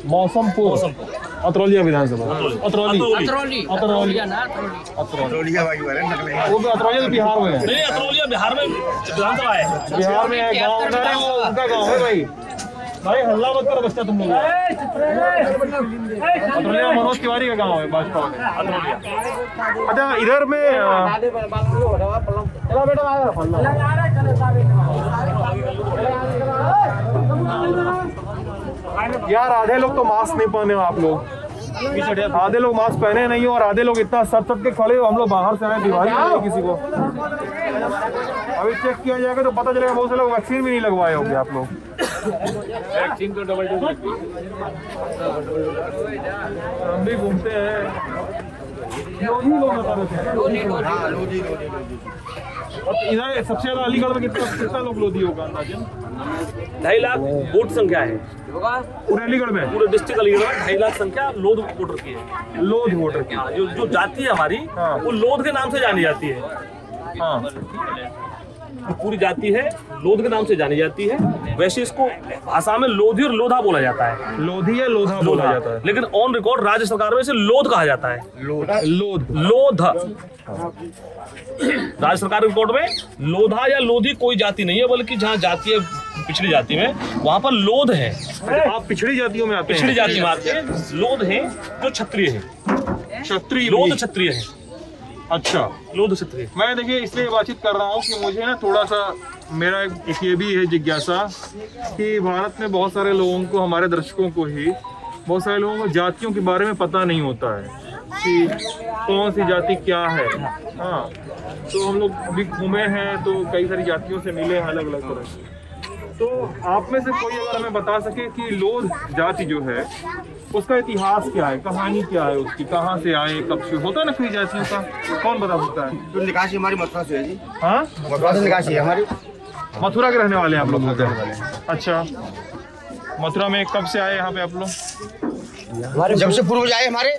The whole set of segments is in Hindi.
मौसमपुर अतरौलिया विधानसभा। अतरौलिया वो तो अतरौलिया बिहार में है। नहीं, अतरौलिया बिहार में विधानसभा है। बिहार में है, गाँव उनका गाँव है भाई। भाई हल्ला मत करो बच्चा तुम लोग। अतरौलिया मनोज तिवारी का गाँव है भाजपा में अतरौलिया। अच्छा इधर में यार आधे लोग तो मास्क नहीं पहने हो आप लोग, आधे लोग मास्क पहने नहीं हो और आधे लोग इतना सट के खड़े हो। हम लोग बाहर से आए, बीमारी नहीं किसी को। अभी चेक किया जाएगा तो पता चलेगा बहुत से लोग वैक्सीन भी नहीं लगवाए होंगे आप लोग। वैक्सीन तो डबल डोज हम भी घूमते हैं। लोग बता रहे थे इधर सबसे ज्यादा अलीगढ़ में कितना लोग लोधी होगा अंदाजन? 2.5 लाख वोट संख्या है पूरे अलीगढ़ में, पूरे डिस्ट्रिक्ट अलीगढ़ में 2.5 लाख संख्या लोध वोटर की है। लोध वोटर की जो जाति है हमारी वो लोध के नाम से जानी जाती है। हाँ पूरी जाति है लोध के नाम से जानी जाती है। वैसे इसको भाषा में लोधी और लोधा बोला जाता है। लोधी या लोधा बोला जाता है, लेकिन ऑन रिकॉर्ड राज्य सरकार में इसे लोध कहा जाता है। लोध राज्य सरकार के रिकॉर्ड में लोधा या लोधी कोई जाति नहीं है, बल्कि जहाँ जाति है पिछड़ी जाति में वहाँ पर लोध है। आप पिछड़ी जातियों में आते हैं? पिछड़ी जाति में आते हैं। लोध है जो क्षत्रिय है, क्षत्रिय लोध क्षत्रिय है। अच्छा लोध क्षत्रिय। मैं देखिए इसलिए बातचीत कर रहा हूँ कि मुझे ना थोड़ा सा मेरा एक ये भी है जिज्ञासा कि भारत में बहुत सारे लोगों को, हमारे दर्शकों को ही बहुत सारे लोगों को जातियों के बारे में पता नहीं होता है कि कौन सी जाति क्या है। हाँ तो हम लोग भी घूमे हैं तो कई सारी जातियों से मिले हैं अलग अलग तरह से। तो आप में से कोई अगर हमें बता सके कि लोध जाति जो है उसका इतिहास क्या है, कहानी क्या है उसकी, कहाँ से आए, कब से होता है ना कोई जातियों का, कौन बता सकता है? तो निकासी हमारी मथुरा से है जी। हाँ मथुरा से निकासी है हमारी। मथुरा के रहने वाले हैं आप लोग? अच्छा मथुरा में कब से आए यहाँ पे आप लोग? जब से पूर्वज आए हमारे,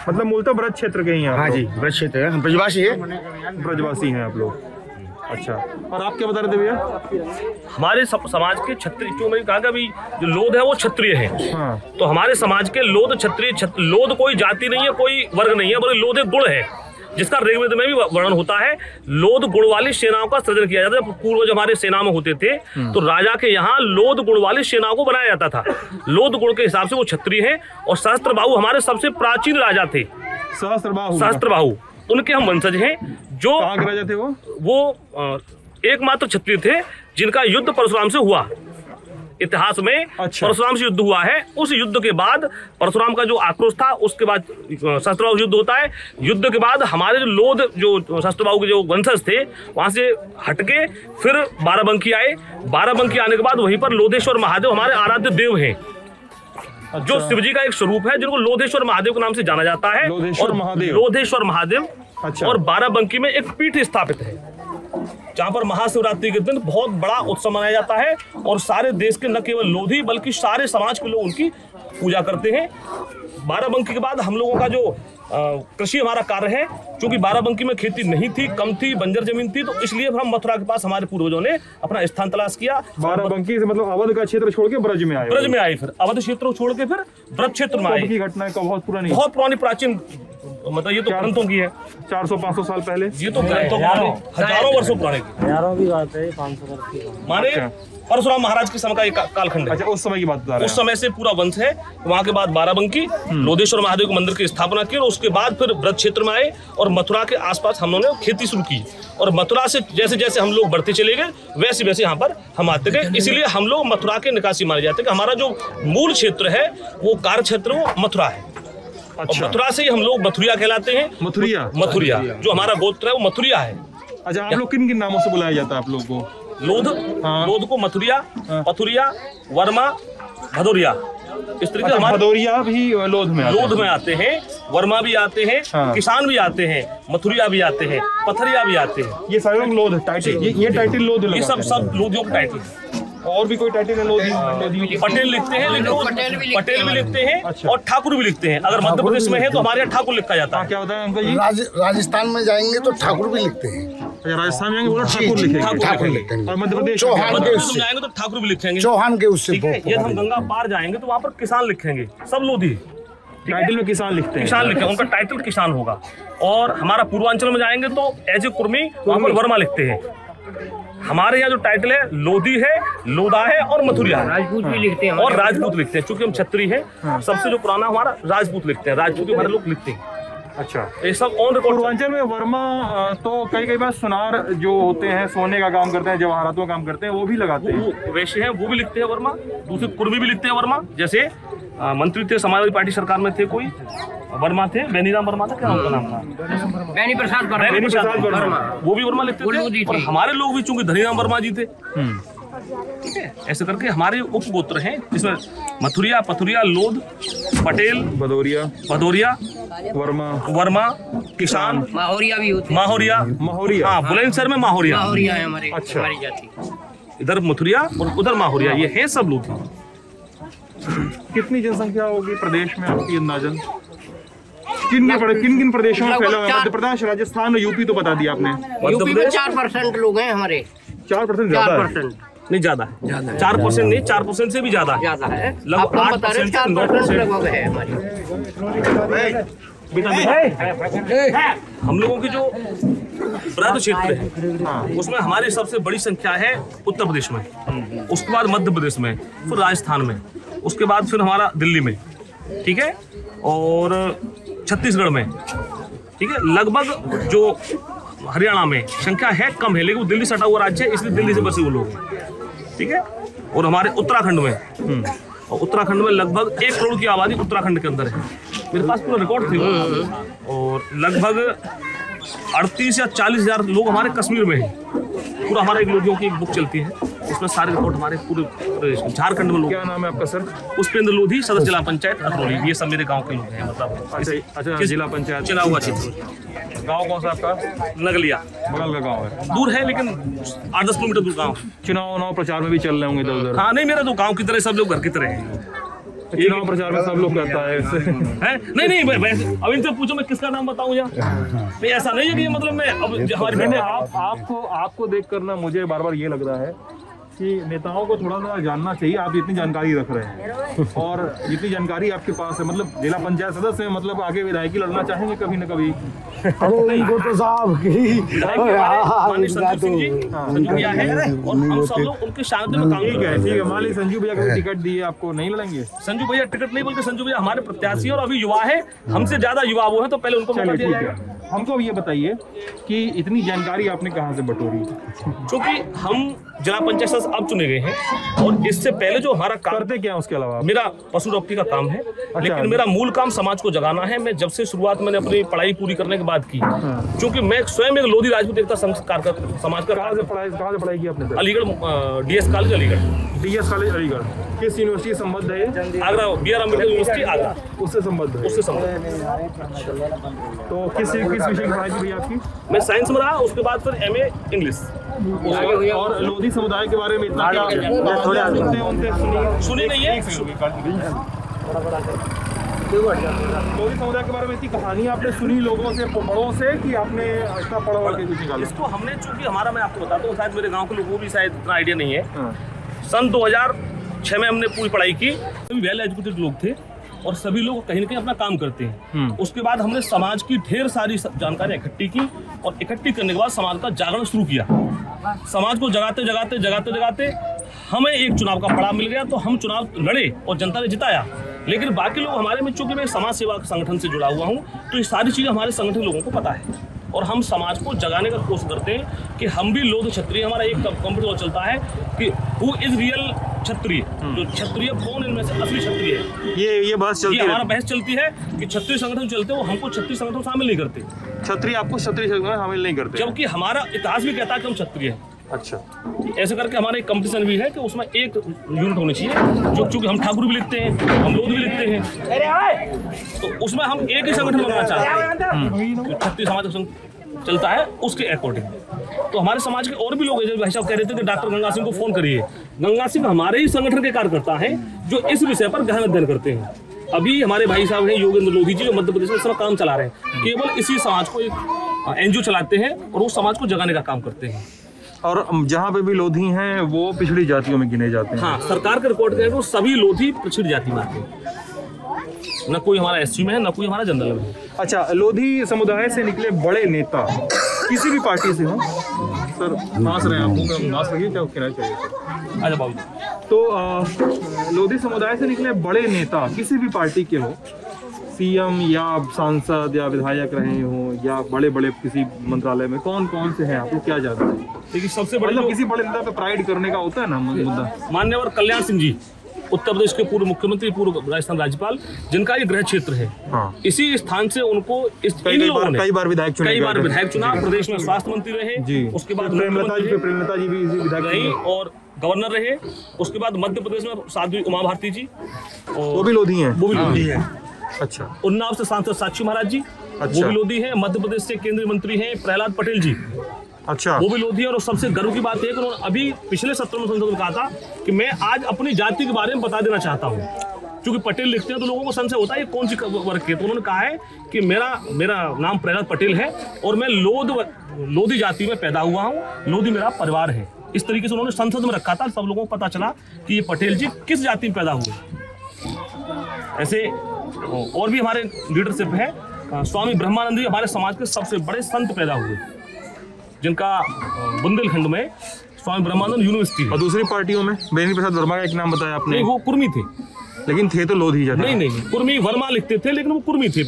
मतलब मूलतः ब्रज क्षेत्र के ही हैं? हाँ जी ब्रज क्षेत्र है, हम ब्रजवासी है। ब्रजवासी हैं आप लोग। अच्छा और आप क्या बता रहे थे भैया? हमारे समाज के क्षत्रिय, जो मैंने कहा अभी जो लोध है वो क्षत्रिय है। हाँ। तो हमारे समाज के लोध क्षत्रिय, लोध कोई जाति नहीं है, कोई वर्ग नहीं है, बल्कि लोध एक गुण है जिसका ऋग्वेद में भी वर्णन होता है। लोध गुण वाली सेनाओं का सृजन किया जाता है। पूर्वज हमारे सेना में होते थे तो राजा के यहाँ लोध गुण वाली सेनाओं को बनाया जाता था। लोध गुण के हिसाब से वो क्षत्रिय है। और सहस्त्रबाहु हमारे सबसे प्राचीन राजा थे। सहस्त्रबाहु उनके हम वंशज हैं। जो कहाँ के राजा थे वो एकमात्र क्षत्रिय थे जिनका युद्ध परशुराम से हुआ। इतिहास में अच्छा। परशुराम से युद्ध हुआ है। उस युद्ध के बाद परशुराम का जो आक्रोश था, उसके बाद सहस्त्रबाहु युद्ध होता है। युद्ध के बाद हमारे जो लोध, जो सहस्त्रबाहु के जो वंशज थे, वहां से हटके फिर बाराबंकी आए। बाराबंकी आने के बाद वहीं पर लोधेश्वर महादेव हमारे आराध्य देव हैं। अच्छा। जो शिवजी का एक स्वरूप है जिनको लोधेश्वर महादेव के नाम से जाना जाता है। लोधेश्वर महादेव। अच्छा। और बाराबंकी में एक पीठ स्थापित है जहाँ पर महाशिवरात्रि के दिन बहुत बड़ा उत्सव मनाया जाता है और सारे देश के न केवल लोधी बल्कि सारे समाज के लोग उनकी पूजा करते हैं। बाराबंकी के बाद हम लोगों का जो कृषि हमारा कार्य है, क्योंकि बाराबंकी में खेती नहीं थी, कम थी, बंजर जमीन थी, तो इसलिए हम मथुरा के पास हमारे पूर्वजों ने अपना स्थान तलाश किया। बाराबंकी से मतलब अवध का क्षेत्र छोड़ के ब्रज में आए। ब्रज में आए, फिर अवध क्षेत्र को छोड़ के फिर ब्रज क्षेत्र में आए। की घटना का बहुत पुरानी, बहुत पुरानी प्राचीन, मतलब ये तो ग्रंथों की है। 400-500 साल पहले। ये तो ग्रंथों हजारों वर्षों पुराने की, हजारों की बात है, 500 वर्ष की माने परशुराम महाराज के समय का एक कालखंड है। अच्छा उस समय की बात बता रहे हैं? उस समय से पूरा वंश है। वहां के बाद बाराबंकी लोधेश्वर महादेव के मंदिर की स्थापना की और उसके बाद फिर ब्रज क्षेत्र में आए और मथुरा के आसपास हम लोगों ने खेती शुरू की। और मथुरा से जैसे जैसे हम लोग बढ़ते चले गए वैसे वैसे यहाँ पर हम आते गए। इसीलिए हम लोग मथुरा के निकासी माने जाते हैं। हमारा जो मूल क्षेत्र है वो कार्य क्षेत्र वो मथुरा है। अच्छा। मथुरा से ही हम लोग मथुरिया कहलाते हैं। मथुरिया जो हमारा गोत्र है वो मथुरिया है। अच्छा आप लोग किन किन नामों से बुलाया जाता है आप लोग को? लोध, लोध को मथुरिया, पथुरिया, वर्मा, भदौरिया। इस तरीके से हमारे भदौरिया भी लोध में आते हैं, वर्मा भी आते हैं, किसान भी आते हैं, मथुरिया भी आते हैं, पथरिया भी आते हैं। ये सारे लोग लोध टाइटल, ये टाइटल लोध, ये सब लोधियों का टाइटल। और भी कोई टाइटल है लोधी? पटेल लिखते हैं, लेकिन पटेल भी लिखते हैं। अच्छा। और ठाकुर भी लिखते हैं। अगर मध्य प्रदेश में है तो हमारे यहाँ ठाकुर लिखा जाता है। क्या होता है अंकल जी? राजस्थान में जाएंगे तो ठाकुर भी लिखते हैं। राजस्थान में बोला ठाकुर लिखेंगे, ठाकुर लिखेंगे। और मध्य प्रदेश चौहान मध्य के प्रदेश में जाएंगे तो ठाकुर भी लिखेंगे, चौहान के उससे ठीक है। यदि हम गंगा पार जाएंगे तो वहाँ पर किसान लिखेंगे, सब लोधी, टाइटल में किसान लिखते हैं, किसान लिखेंगे, उनका टाइटल किसान होगा। और हमारा पूर्वांचल में जाएंगे तो एज ए कुर्मी वहाँ पर वर्मा लिखते हैं। हमारे यहाँ जो टाइटल है लोधी है, लोधा है और मथुरिया है, राजपूत भी लिखते हैं और राजपूत लिखते हैं। चूंकि हम क्षत्रिय हैं, सबसे जो पुराना हमारा राजपूत लिखते हैं, राजपूत हमारे लोग लिखते हैं। अच्छा, ये सब ऑन रिकॉर्ड। पूर्वांचल में वर्मा तो कई बार सुनार जो होते हैं, सोने का काम करते हैं, जवाहरातों का काम करते हैं, वो भी लगाते हैं। वो वैसे हैं, वो भी लिखते हैं वर्मा। दूसरे कुर्मी भी लिखते हैं वर्मा। जैसे मंत्री थे समाजवादी पार्टी सरकार में थे, कोई वर्मा थे, बेनीराम वर्मा था, क्या उनका नाम था, बेनी प्रसाद बेनी प्रसाद वर्मा, वो भी वर्मा लिखते लोधी थे। और थे। हमारे लोग भी चूंकि धनीराम वर्मा जी थे, ठीक है। ऐसे करके हमारे उपगोत्र हैं, जिसमें मथुरिया, पथुरिया, लोध, पटेल, भदौरिया, वर्मा, किसान, माहौरिया भी होते हैं। माहौरिया, हाँ, बुलंदशहर में माहौरिया है हमारे, अच्छा। हमारी जाति। इधर मथुरिया और उधर माहौरिया, ये हैं सब लोग। कितनी जनसंख्या होगी प्रदेश में आपकी अंदाजन? किन किन प्रदेशों में फैला हुआ है? मध्य प्रदेश, राजस्थान और यूपी तो बता दिया आपने। यूपी में 4% लोग हैं हमारे, 4% ज्यादा है। 4% नहीं, ज्यादा है, 4% नहीं, 4% से भी ज्यादा है। ज्यादा है, लगभग आपको बता रहे 8% 4% लगभग है हमारी। हम लोगों की जो ब्रज क्षेत्र है उसमें हमारी सबसे बड़ी संख्या है उत्तर प्रदेश में, उसके बाद मध्य प्रदेश में, फिर राजस्थान में, उसके बाद फिर हमारा दिल्ली में, ठीक है, और छत्तीसगढ़ में, ठीक है। लगभग जो हरियाणा में संख्या है कम है, लेकिन वो दिल्ली सटा हुआ राज्य है, इसलिए दिल्ली से बसे वो लोग हैं, ठीक है। और हमारे उत्तराखंड में, और उत्तराखंड में लगभग 1 करोड़ की आबादी उत्तराखंड के अंदर है। मेरे पास पूरा रिकॉर्ड थे, और लगभग 38 या 40 हजार लोग हमारे कश्मीर में हैं। पूरा हमारे एक लोगों की एक बुक चलती है, उसमें सारे रिकॉर्ड हमारे पूरे झारखंड में लोग। क्या नाम है आपका सर? पुष्पेंद्र लोधी, सदस्य जिला पंचायत अतरौली। ये सब मेरे गांव के लोग हैं, मतलब अच्छा, जिला पंचायत चुना हुआ क्षेत्र। गांव कौन सा आपका? नगलिया, बगल का गांव है, दूर है लेकिन 8-10 किलोमीटर दूर गाँव। चुनाव प्रचार में भी चल रहे होंगे इधर उधर। हाँ, नहीं, मेरा तो गाँव की तरह सब लोग घर की तरह है। चुनाव प्रचार में सब लोग कहता है ऐसे। है नहीं, वैसे अब इनसे पूछो मैं किसका नाम बताऊं यार। नहीं, ऐसा नहीं है कि मतलब मैं अब हमारी मैंने आपको देख कर ना मुझे बार बार ये लग रहा है कि नेताओं को थोड़ा सा जानना चाहिए। आप इतनी जानकारी रख रहे हैं और जितनी जानकारी आपके पास है, मतलब जिला पंचायत सदस्य, मतलब आगे विधायकी लड़ना चाहेंगे कभी न कभी। इनको तो साहब माननीय संजू सिंह जी, संजू भैया है, और हम सब लोग उनके शांति में काम कर रहे हैं। ठीक है, मान लीजिए संजू भैया को टिकट दिए, आपको नहीं लड़ेंगे? संजू भैया टिकट नहीं, बल्कि संजू भैया हमारे प्रत्याशी और अभी युवा है, हमसे ज्यादा युवा वो है, तो पहले उनको मौका दिया जाएगा। हमको ये बताइए कि इतनी जानकारी आपने कहाँ से बटोरी? क्योंकि हम जिला पंचायत सदस्य अब चुने गए हैं, और इससे पहले जो हमारा काम करते क्या उसके अलावा? मेरा पशु डॉक्टरी का काम है, लेकिन मेरा मूल काम समाज को जगाना है। मैं जब से शुरुआत मैंने अपनी पढ़ाई पूरी करने के बाद की, क्योंकि मैं स्वयं एक लोधी राजपूत एकता समाज का। कहाँ से पढ़ाई की आपने? Aligarh, DS college Aligarh. DS college Aligarh. किस यूनिवर्सिटी से संबद्ध है? आगरा, BR अम्बेडकर यूनिवर्सिटी आगरा, उससे संबद्ध है। उससे संबद्ध। तो किस विषय की पढ़ाई की भैया आपकी? मैं साइंस में रहा, उसके बाद फिर MA इंग्लिश। और लोधी समुदाय के बारे में इतना क्या सुनी नहीं है? लोधी समुदाय के बारे में इतनी कहानी आपने सुनी लोगों से, बड़ों से, कि आपने इतना पढ़ा के कुछ निकाला? इसको हमने, चूंकि हमारा, मैं आपको बताता हूँ, शायद मेरे गांव के लोगों को भी शायद इतना आइडिया नहीं है। सन 2006 में हमने पूरी पढ़ाई की। सभी वेल एजुकेटेड लोग थे और सभी लोग कहीं ना कहीं अपना काम करते हैं। उसके बाद हमने समाज की ढेर सारी जानकारी इकट्ठी की, और इकट्ठी करने के बाद समाज का जागरण शुरू किया। समाज को जगाते जगाते हमें एक चुनाव का पड़ाव मिल गया, तो हम चुनाव लड़े और जनता ने जिताया। लेकिन बाकी लोग हमारे में, चूंकि मैं समाज सेवा संगठन से जुड़ा हुआ हूँ, तो ये सारी चीज़ें हमारे संगठन लोगों को पता है, और हम समाज को जगाने का कोशिश करते हैं कि हम भी लोध क्षत्रिय। हमारा एक कंपटीशन चलता है कि हु इज रियल क्षत्रिय, जो क्षत्रिय कौन इनमें से असली क्षत्रिय है। ये बहस चलती है, हमारा बहस चलती है कि क्षत्रिय संगठन चलते हैं, वो हमको क्षत्रिय संगठन शामिल नहीं करते। क्षत्रिय आपको क्षत्रिय संगठन में शामिल नहीं करते, जबकि हमारा इतिहास भी कहता है कि हम क्षत्रिय हैं। अच्छा, ऐसे करके हमारा एक कंपटीशन भी है कि उसमें एक यूनिट होनी चाहिए, जो चूंकि हम ठाकुर भी लिखते हैं, हम लोध भी लिखते हैं, तो उसमें हम एक ही संगठन बनाना चाहते हैं। क्षत्रिय समाज चलता है उसके अकॉर्डिंग। तो हमारे समाज के और भी लोग हैं, जब भाई साहब कह रहे थे कि डॉक्टर गंगा सिंह को फोन करिए। गंगा सिंह हमारे ही संगठन के कार्यकर्ता हैं, जो इस विषय पर गहन अध्ययन करते हैं। अभी हमारे भाई साहब हैं योगेंद्र लोधी जी, जो मध्य प्रदेश में इस समय काम चला रहे हैं, केवल इसी समाज को एक NGO चलाते हैं और वो समाज को जगाने का काम करते हैं। और जहाँ पे भी लोधी हैं वो पिछड़ी जातियों में गिने जाते हैं। हाँ, सरकार के रिकॉर्ड के वो सभी लोधी पिछड़ी जाति में आते हैं, न कोई हमारा SC में है, न कोई हमारा जनरल में है। अच्छा, लोधी समुदाय से निकले बड़े नेता किसी भी पार्टी से हो, सर मास रहे हैं आपको, मास रखिए, क्या कहना चाहिए सर? अच्छा बाबू, तो लोधी समुदाय से निकले बड़े नेता किसी भी पार्टी के हो, CM या सांसद या विधायक रहे हो या बड़े बड़े किसी मंत्रालय में, कौन कौन से हैं आपको क्या जानते हैं? देखिए सबसे बड़े मतलब किसी बड़े नेता पे प्राइड करने का होता है ना मुद्दा। मान्यवर कल्याण सिंह जी, उत्तर प्रदेश के पूर्व मुख्यमंत्री, पूर्व राजस्थान राज्यपाल, जिनका ये गृह क्षेत्र है। हाँ। इसी स्थान से उनको कई बार विधायक चुना, प्रदेश में स्वास्थ्य मंत्री रहे जी। उसके बाद प्रेमलता जी भी विधायक रही और गवर्नर रहे। उसके बाद मध्य प्रदेश में साध्वी उमा भारती जी, वो भी लोधी हैं। वो भी लोधी है। अच्छा। उन्नाव से सांसद साक्षी महाराज जी, वो भी लोधी है। मध्य प्रदेश से केंद्रीय मंत्री हैं प्रहलाद पटेल जी, अच्छा, वो भी लोधी है। और सबसे गर्व की बात है कि उन्होंने अभी पिछले सत्र में संसद में कहा था कि मैं आज अपनी जाति के बारे में बता देना चाहता हूँ, क्योंकि पटेल लिखते हैं तो लोगों को संशय होता है ये कौन सी वर्ग के। तो उन्होंने कहा है कि मेरा नाम प्रहलाद पटेल है और मैं लोधी जाति में पैदा हुआ हूँ, लोधी मेरा परिवार है। इस तरीके से उन्होंने संसद में रखा था, सब लोगों को पता चला कि ये पटेल जी किस जाति में पैदा हुए। ऐसे और भी हमारे लीडरशिप है। स्वामी ब्रह्मानंद जी हमारे समाज के सबसे बड़े संत पैदा हुए, जिनका बुंदेलखंड में स्वामी ब्रह्मानंद यूनिवर्सिटी है। और दूसरी पार्टियों में बेनी प्रसाद वर्मा का एक नाम बताया आपने। नहीं, वो कुर्मी थे, लेकिन थे तो लोधी जाति। नहीं, कुर्मी वर्मा लिखते थे, लेकिन वो कुर्मी थे।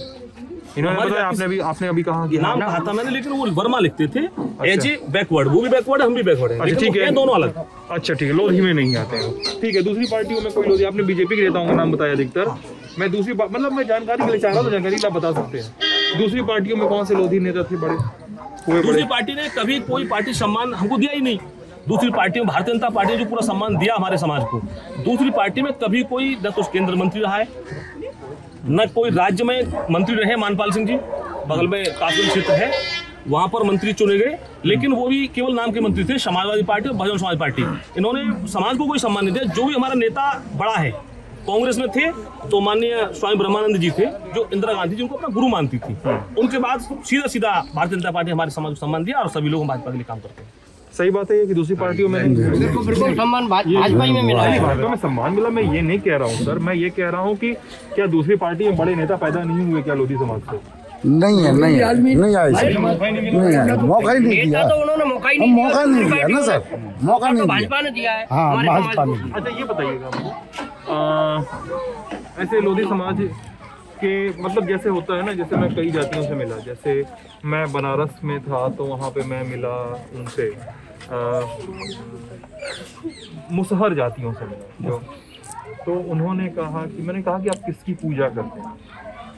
इन्होंने बताया, आपने अभी कहा कि नाम कहा था मैंने, लेकिन वो वर्मा लिखते थे एज ए बैकवर्ड। वो भी बैकवर्ड है, हम भी बैकवर्ड है। अच्छा, ठीक है, दोनों अलग। अच्छा, ठीक है, लोधी में नहीं आते हैं। ठीक है, दूसरी पार्टियों में कोई लोधी, आपने बीजेपी के नेताओं का नाम बताया अधिकतर। मैं दूसरी मतलब मैं जानकारी के लिए चाह रहा हूँ, जानकारी आप बता सकते हैं दूसरी पार्टियों में कौन से लोधी नेता थे बड़े? दूसरी पार्टी ने कभी कोई पार्टी सम्मान हमको दिया ही नहीं। दूसरी पार्टी में भारतीय जनता पार्टी ने जो पूरा सम्मान दिया हमारे समाज को, दूसरी पार्टी में कभी कोई न तो केंद्र मंत्री रहा है, न कोई राज्य में मंत्री रहे। मानपाल सिंह जी बगल में काफी क्षेत्र है, वहां पर मंत्री चुने गए, लेकिन वो भी केवल नाम के मंत्री थे। समाजवादी पार्टी और बहुजन समाज पार्टी, इन्होंने समाज को कोई सम्मान नहीं दिया। जो भी हमारा नेता बड़ा है, कांग्रेस में थे तो माननीय स्वामी ब्रह्मानंद जी थे, जो इंदिरा गांधी जिनको अपना गुरु मानती थी। उनके बाद सीधा भारतीय जनता पार्टी हमारे समाज को सम्मान दिया और सभी लोग भाजपा के लिए काम करते हैं। सही बात है कि दूसरी पार्टियों में बिल्कुल सम्मान भाजपा ही में मिला है। भाजपा में सम्मान मिला, मैं ये नहीं कह रहा हूँ सर, मैं ये कह रहा हूँ कि क्या दूसरी पार्टी में बड़े नेता पैदा नहीं हुए क्या लोधी समाज से? नहीं है, नहीं आया, मौका ही नहीं दिया। तो उन्होंने मौका ही नहीं दिया ना सर, मौका नहीं दिया। भाजपा ने दिया है। हाँ, भाजपा ने। अच्छा, ये बताइएगा ऐसे लोधी समाज के मतलब जैसे होता है ना, जैसे मैं कई जातियों से मिला, जैसे मैं बनारस में था तो वहाँ पे मैं मिला उनसे मुसहर जातियों से मिला, जो तो उन्होंने कहा कि मैंने कहा कि आप किसकी पूजा करते हैं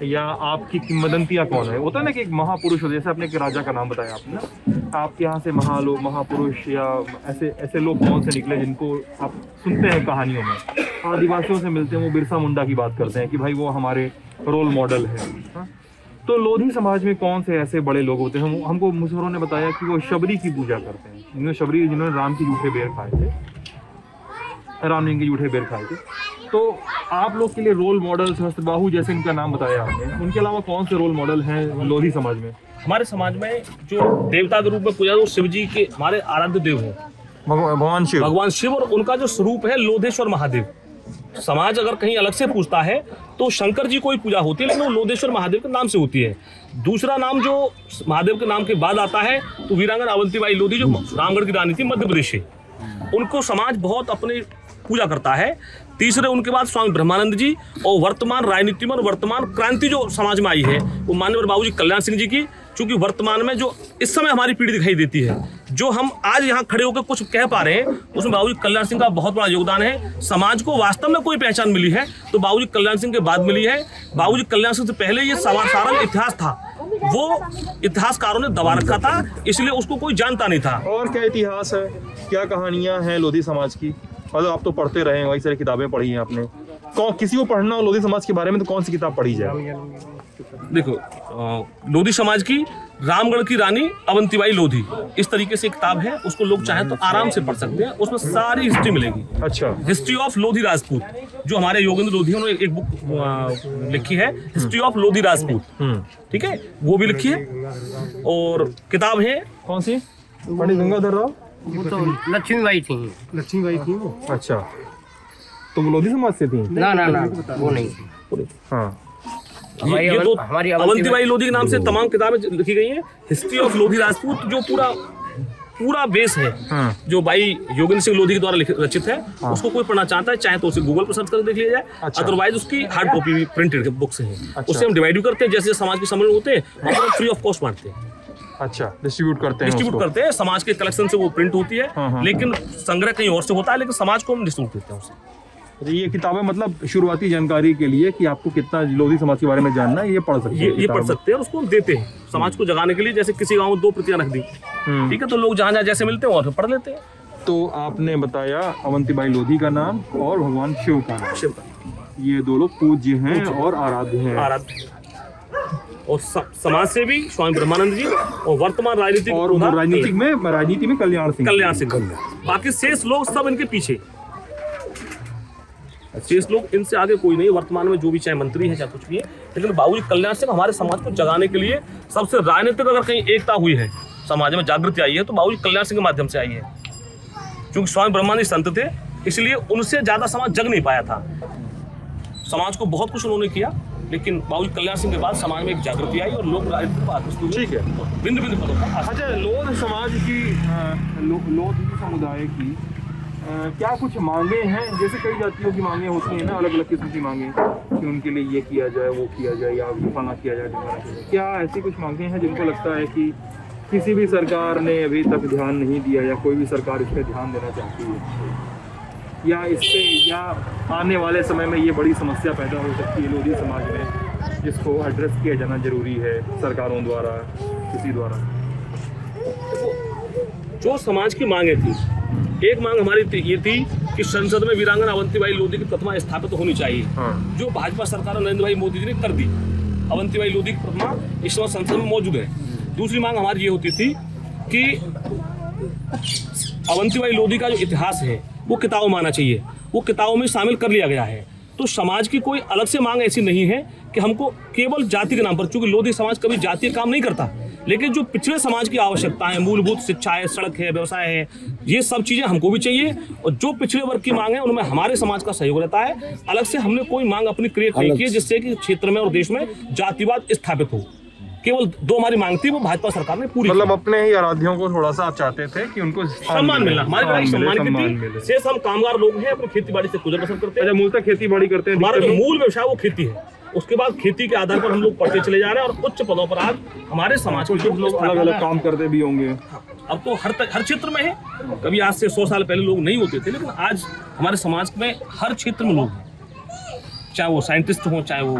या आपकी किंवदंतियाँ कौन है। होता है ना कि एक महापुरुष हो, जैसे आपने एक राजा का नाम बताया आपने, आपके यहाँ से महापुरुष या ऐसे लोग कौन से निकले जिनको आप सुनते हैं कहानियों में, आदिवासियों से मिलते हैं, वो बिरसा मुंडा की बात करते हैं कि भाई वो हमारे रोल मॉडल है। हाँ? तो लोधी समाज में कौन से ऐसे बड़े लोग होते हैं? हमको मुसहरों ने बताया कि वो शबरी की पूजा करते हैं, जिन्होंने राम के जूठे बेर खाए थे, राम जी के जूठे बेर खाए थे। तो आप लोग के लिए रोल मॉडल सहस्त्रबाहु जैसे इनका नाम बताया आपने, उनके अलावा कौन से रोल मॉडल हैं लोधी समाज में? हमारे समाज में जो देवता के रूप में पूजा, वो शिव जी के हमारे आराध्य देव हैं, भगवान शिव, और उनका जो स्वरूप है लोधेश्वर महादेव। समाज अगर कहीं अलग से पूछता है तो शंकर जी कोई पूजा होती है, लेकिन वो लोधेश्वर महादेव के नाम से होती है। दूसरा नाम जो महादेव के नाम के बाद आता है तो वीरांगना अवंतीबाई लोधी, जो रामगढ़ की रानी थी मध्य प्रदेश से, उनको समाज बहुत अपनी पूजा करता है। तीसरे उनके बाद स्वामी ब्रह्मानंद जी, और वर्तमान राजनीति में और वर्तमान क्रांति जो समाज में आई है वो माननीय बाबूजी कल्याण सिंह जी की। क्योंकि वर्तमान में जो इस समय हमारी पीढ़ी दिखाई देती है, जो हम आज यहाँ खड़े होकर कुछ कह पा रहे हैं, उसमें बाबूजी कल्याण सिंह का बहुत बड़ा योगदान है। समाज को वास्तव में कोई पहचान मिली है तो बाबूजी कल्याण सिंह के बाद मिली है। बाबूजी कल्याण सिंह से पहले ये सारा इतिहास था, वो इतिहासकारों ने दबा रखा था, इसलिए उसको कोई जानता नहीं था। और क्या इतिहास है, क्या कहानियां हैं लोधी समाज की? मतलब आप तो पढ़ते रहे हैं, वही सारी किताबें पढ़ी हैं आपने। किसी को पढ़ना हो लोधी समाज के बारे में तो कौन सी किताब पढ़ी जाए? देखो, लोधी समाज की रामगढ़ की रानी अवंतीबाई लोधी, इस तरीके से किताब है, उसको लोग चाहें तो आराम से पढ़ सकते हैं। उसमें सारी हिस्ट्री मिलेगी। अच्छा, हिस्ट्री ऑफ लोधी राजपूत, जो हमारे योगेंद्र लोधी हैं, उन्होंने एक बुक लिखी है, हिस्ट्री ऑफ लोधी राजपूत, ठीक है, वो भी लिखी है। और किताब है कौन सी? पंडित गंगाधर राव, वो तो लक्ष्मीबाई थी। लक्ष्मीबाई थी वो। अच्छा, तो वो लोधी समाज से थी? ना ना ना, वो नहीं। हाँ, ये तो हमारी अवंतीबाई लोधी के नाम से तमाम किताबें लिखी गई हैं। हिस्ट्री ऑफ लोधी राजपूत जो पूरा बेस है, जो भाई योगेंद्र सिंह लोधी के द्वारा रचित है, उसको कोई पढ़ना चाहता है चाहे तो उसे गूगल पर सर्च करके देख लिया जाए। अदरवाइज उसकी हार्ड कॉपी भी प्रिंटेड बुक्स हैं, उससे हम डिवाइड करते हैं, जैसे समाज के सम्मेलन होते हैं हम फ्री ऑफ कॉस्ट बांटते हैं। अच्छा, डिस्ट्रीब्यूट करते हैं समाज के कलेक्शन से, वो प्रिंट होती है, लेकिन संग्रह कहीं और से होता है, लेकिन समाज को हम डिस्ट्रीब्यूट देते हैं उसे। ये किताबें मतलब शुरुआती जानकारी के लिए कि आपको कितना लोधी समाज के बारे में जानना है, ये पढ़ सकते हैं, ये पढ़ सकते हैं और उसको हम देते हैं समाज को जगाने के लिए। जैसे किसी गांव में 2 प्रतियां रख दी, ठीक है, तो लोग जहाँ जैसे मिलते हैं और पढ़ लेते हैं। तो आपने बताया अवंतीबाई लोधी का नाम और भगवान शिव का नाम, शिव का, ये 2 लोग पूज्य हैं और आराध्य हैं। और समाज से भी स्वामी ब्रह्मानंद जी, और वर्तमान राजनीतिक राजनीति में कल्याण सिंह। बाकी शेष लोग सब इनके पीछे, शेष लोग इनसे आगे कोई नहीं। वर्तमान में जो भी चाहे मंत्री है चाहे कुछ भी है, लेकिन बाबूजी कल्याण सिंह हमारे समाज को जगाने के लिए सबसे राजनीतिक, अगर कहीं एकता हुई है, समाज में जागृति आई है, तो बाबूजी कल्याण सिंह के माध्यम से आई है। क्योंकि स्वामी ब्रह्मानंद संत थे, इसलिए उनसे ज्यादा समाज जग नहीं पाया था। समाज को बहुत कुछ उन्होंने किया, लेकिन बाबूजी कल्याण सिंह के बाद समाज में एक जागृति आई और लोग राजनीतिक, ठीक है, भिन्न भिन्न पदों पर। अच्छा, लोध समाज की, लोधी समुदाय की क्या कुछ मांगे हैं? जैसे कई जातियों की मांगे होती हैं ना, अलग अलग किस्म की मांगे, कि उनके लिए ये किया जाए, वो किया जाए, या फलाना किया जाए, क्या ऐसी कुछ मांगे हैं जिनको लगता है कि किसी भी सरकार ने अभी तक ध्यान नहीं दिया, या कोई भी सरकार इस पर ध्यान देना चाहती है, या इस पे, या आने वाले समय में ये बड़ी समस्या पैदा हो सकती है लोधी समाज में, जिसको एड्रेस किया जाना जरूरी है सरकारों द्वारा, किसी द्वारा? जो समाज की मांगे थी, एक मांग हमारी ये थी कि संसद में वीरांगना अवंतीबाई लोधी की प्रतिमा स्थापित होनी चाहिए, जो भाजपा सरकार नरेंद्र भाई मोदी जी ने कर दी। अवंतीबाई लोधी की प्रतिमा इस समय संसद में मौजूद है। दूसरी मांग हमारी ये होती थी कि अवंतीबाई लोधी का जो इतिहास है वो किताबों में आना चाहिए, वो किताबों में शामिल कर लिया गया है। तो समाज की कोई अलग से मांग ऐसी नहीं है कि हमको केवल जाति के नाम पर, चूंकि लोधी समाज कभी जातीय काम नहीं करता, लेकिन जो पिछड़े समाज की आवश्यकता है, मूलभूत शिक्षा है, सड़क है, व्यवसाय है, ये सब चीजें हमको भी चाहिए। और जो पिछड़े वर्ग की मांग है उनमें हमारे समाज का सहयोग रहता है। अलग से हमने कोई मांग अपनी क्रिएट नहीं की है जिससे कि क्षेत्र में और देश में जातिवाद स्थापित हो। केवल 2 हमारी मांग थी, वो भाजपा सरकार ने पूरी, मतलब अपने ही आराध्यों को थोड़ा सा आप चाहते थे कि उनको सम्मान मिलना, हमारी बड़ी सम्मान की थी। शेष हम कामगार लोग हैं, अपनी खेती बाड़ी से गुजर बसर करते हैं। मूलतः खेती बाड़ी करते हैं, हमारा जो मूल व्यवसाय वो खेती है। उसके बाद खेती के आधार पर हम लोग पढ़ते चले जा रहे हैं और उच्च पदों पर आज हमारे समाज के लोग अलग अलग काम करते भी होंगे। अब तो हर क्षेत्र में है। कभी आज से 100 साल पहले लोग नहीं होते थे, लेकिन आज हमारे समाज में हर क्षेत्र में लोग हैं, चाहे वो साइंटिस्ट हो, चाहे वो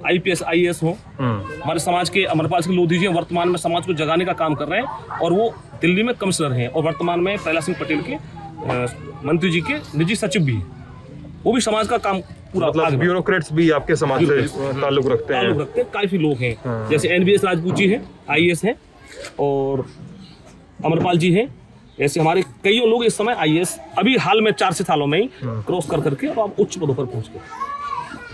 IPS IAS हो। हमारे समाज के अमरपाल सिंह लोधी जी वर्तमान में समाज को जगाने का काम कर रहे हैं, और वो दिल्ली में कमिश्नर हैं, और वर्तमान में प्रहलाद सिंह पटेल के मंत्री जी के निजी सचिव भी हैं। वो भी समाज का काम पूरा, मतलब ब्यूरोक्रेट्स भी आपके समाज से ताल्लुक रखते हैं। काफी लोग हैं, जैसे NBS राजपूत जी हैं, IAS हैं, और अमरपाल जी हैं। ऐसे हमारे कई लोग इस समय IAS अभी हाल में 4 से सालों में ही क्रॉस कर करके और आप उच्च पदों पर पहुंच गए।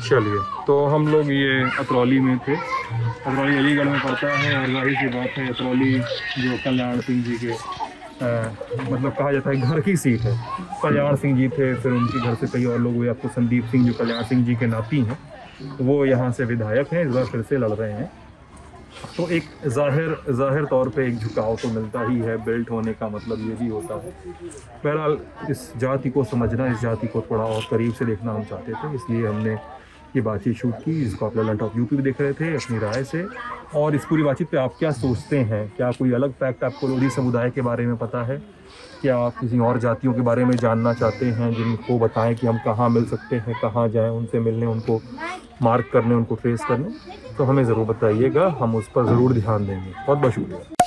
चलिए, तो हम लोग ये अतरौली में थे। अतरौली अलीगढ़ में पड़ता है, और जाहिर सी बात है अतरौली जो कल्याण सिंह जी के मतलब कहा जाता है घर की सीट है। कल्याण सिंह जी थे, फिर उनके घर से कई और लोग हुए। आपको संदीप सिंह जो कल्याण सिंह जी के नाती हैं, वो यहाँ से विधायक हैं, इस बार फिर से लड़ रहे हैं। तो एक जाहिर तौर पे एक झुकाव तो मिलता ही है। बेल्ट होने का मतलब ये भी होता है। बहरहाल इस जाति को समझना, इस जाति को थोड़ा और करीब से देखना हम चाहते थे, इसलिए हमने ये बातचीत शूट की, जिसको आप ललन टॉप यूपी भी देख रहे थे अपनी राय से। और इस पूरी बातचीत पे आप क्या सोचते हैं? क्या कोई अलग फैक्ट आपको लोधी समुदाय के बारे में पता है? क्या आप किसी और जातियों के बारे में जानना चाहते हैं, जिनको बताएं कि हम कहाँ मिल सकते हैं, कहाँ जाएं उनसे मिलने, उनको मार्क करने, उनको ट्रेस करने? तो हमें ज़रूर बताइएगा, हम उस पर ज़रूर ध्यान देंगे। बहुत बहुत शुक्रिया।